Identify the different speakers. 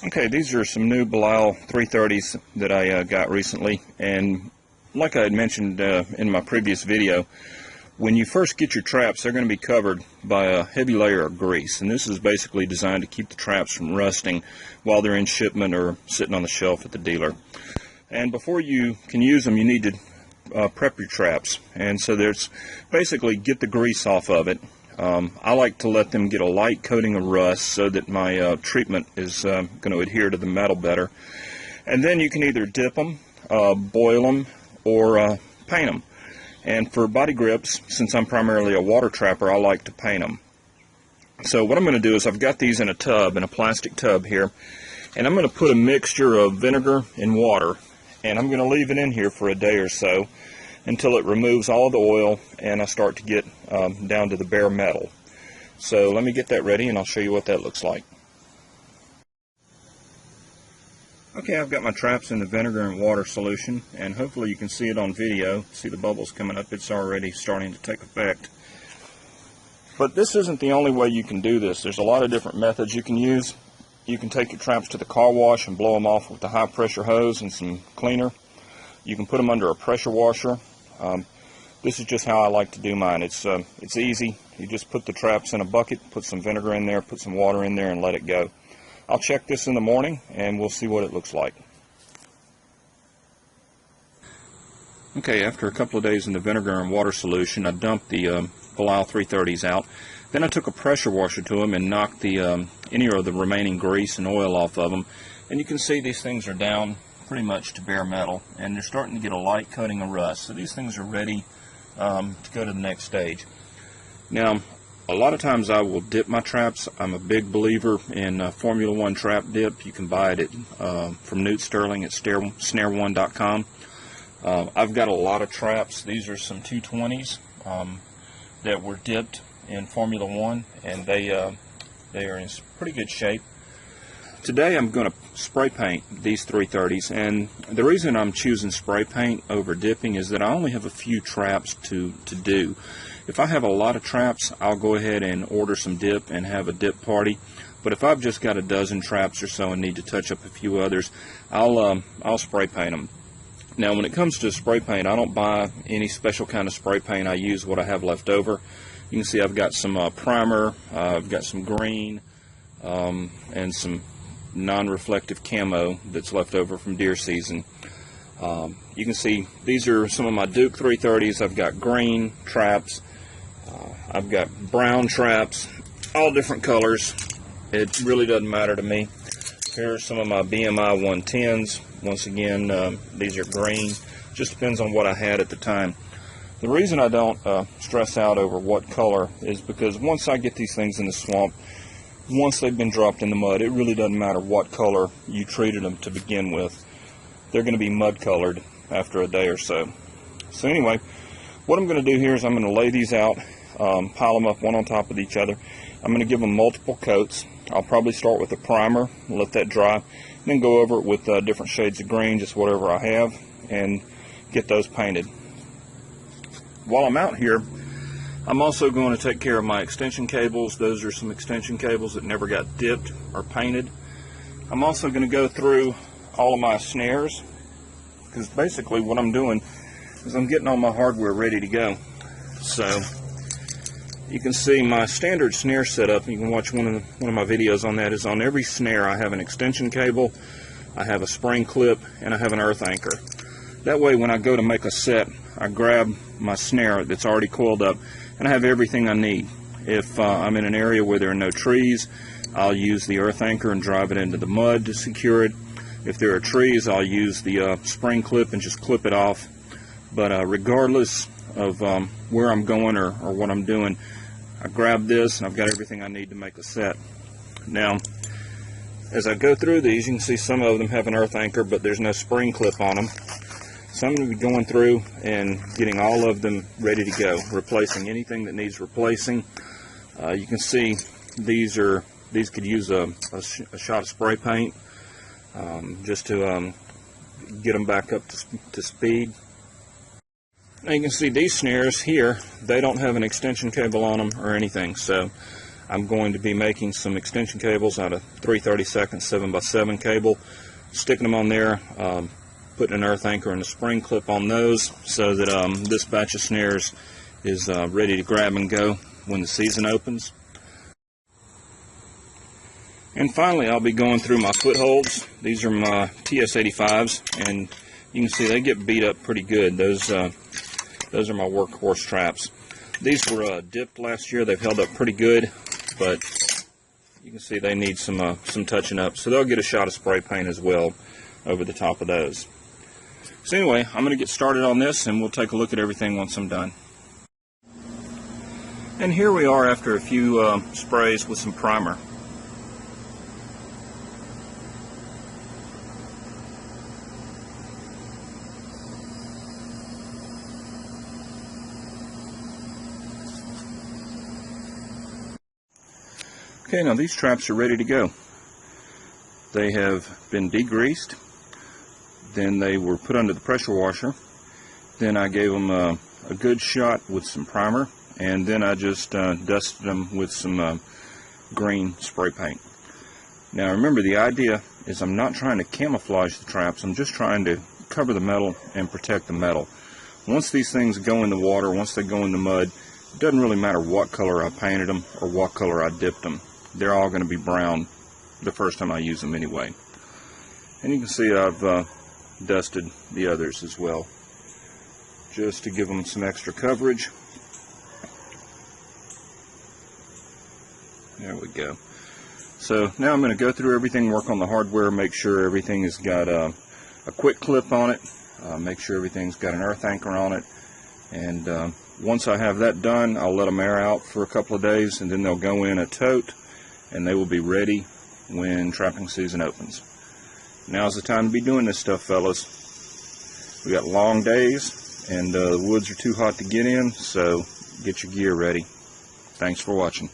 Speaker 1: Okay, these are some new Belial 330s that I got recently, and like I had mentioned in my previous video, when you first get your traps, they're going to be covered by a heavy layer of grease, and this is basically designed to keep the traps from rusting while they're in shipment or sitting on the shelf at the dealer. And before you can use them, you need to prep your traps, and so there's basically get the grease off of it. I like to let them get a light coating of rust so that my treatment is going to adhere to the metal better. And then you can either dip them, boil them, or paint them. And for body grips, since I'm primarily a water trapper, I like to paint them. So what I'm going to do is I've got these in a tub, in a plastic tub here, and I'm going to put a mixture of vinegar and water, and I'm going to leave it in here for a day or so until it removes all of the oil and I start to get down to the bare metal. So let me get that ready and I'll show you what that looks like. Okay, I've got my traps in the vinegar and water solution, and hopefully you can see it on video. See the bubbles coming up. It's already starting to take effect. But this isn't the only way you can do this. There's a lot of different methods you can use. You can take your traps to the car wash and blow them off with a high pressure hose and some cleaner. You can put them under a pressure washer. This is just how I like to do mine. It's easy. You just put the traps in a bucket, put some vinegar in there, put some water in there, and let it go. I'll check this in the morning, and we'll see what it looks like. Okay, after a couple of days in the vinegar and water solution, I dumped the Belial 330s out. Then I took a pressure washer to them and knocked the any of the remaining grease and oil off of them. And you can see these things are down pretty much to bare metal, and they're starting to get a light coating of rust. So these things are ready to go to the next stage. Now, a lot of times I will dip my traps. I'm a big believer in Formula One trap dip. You can buy it from Newt Sterling at snare1.com. I've got a lot of traps. These are some 220s that were dipped in Formula One, and they are in pretty good shape. Today I'm going to spray paint these 330s, and the reason I'm choosing spray paint over dipping is that I only have a few traps to do. If I have a lot of traps, I'll go ahead and order some dip and have a dip party. But if I've just got a dozen traps or so and need to touch up a few others, I'll spray paint them. Now, when it comes to spray paint, I don't buy any special kind of spray paint. I use what I have left over. You can see I've got some primer, I've got some green, and some non-reflective camo that's left over from deer season. You can see these are some of my Duke 330s. I've got green traps, I've got brown traps, all different colors. It really doesn't matter to me. Here's some of my BMI 110s. Once again, these are green. Just depends on what I had at the time. The reason I don't stress out over what color is because once I get these things in the swamp, once they've been dropped in the mud, it really doesn't matter what color you treated them to begin with. They're going to be mud colored after a day or so. So anyway, what I'm going to do here is I'm going to lay these out, pile them up one on top of each other. I'm going to give them multiple coats. I'll probably start with a primer, let that dry, and then go over it with different shades of green, just whatever I have, and get those painted. While I'm out here, I'm also going to take care of my extension cables. Those are some extension cables that never got dipped or painted. I'm also going to go through all of my snares, because basically what I'm doing is I'm getting all my hardware ready to go. So you can see my standard snare setup. You can watch one of my videos on that. Is on every snare I have an extension cable, I have a spring clip, and I have an earth anchor. That way when I go to make a set, I grab my snare that's already coiled up and I have everything I need. If I'm in an area where there are no trees, I'll use the earth anchor and drive it into the mud to secure it. If there are trees, I'll use the spring clip and just clip it off. But regardless of where I'm going or what I'm doing, I grab this and I've got everything I need to make a set. Now, as I go through these, you can see some of them have an earth anchor, but there's no spring clip on them. So I'm going to be going through and getting all of them ready to go, replacing anything that needs replacing. You can see these could use a shot of spray paint just to get them back up to speed. Now you can see these snares here, they don't have an extension cable on them or anything, so I'm going to be making some extension cables out of 3/32 7x7 cable, sticking them on there, putting an earth anchor and a spring clip on those so that this batch of snares is ready to grab and go when the season opens. And finally, I'll be going through my Footholds. These are my TS85s, and you can see they get beat up pretty good. Those are my workhorse traps. These were dipped last year. They've held up pretty good, but you can see they need some touching up. So they'll get a shot of spray paint as well over the top of those. So anyway, I'm going to get started on this, and we'll take a look at everything once I'm done. And here we are after a few sprays with some primer. Okay, now these traps are ready to go. They have been degreased, then they were put under the pressure washer, then I gave them a good shot with some primer, and then I just dusted them with some green spray paint. Now remember, the idea is I'm not trying to camouflage the traps, I'm just trying to cover the metal and protect the metal. Once these things go in the water, once they go in the mud, it doesn't really matter what color I painted them or what color I dipped them. They're all going to be brown the first time I use them anyway. And you can see I've dusted the others as well, just to give them some extra coverage. There we go. So now I'm going to go through everything, work on the hardware, make sure everything has got a quick clip on it, make sure everything's got an earth anchor on it, and once I have that done, I'll let them air out for a couple of days, and then they'll go in a tote, and they will be ready when trapping season opens. Now's the time to be doing this stuff, fellas. We got long days, and the woods are too hot to get in, so get your gear ready. Thanks for watching.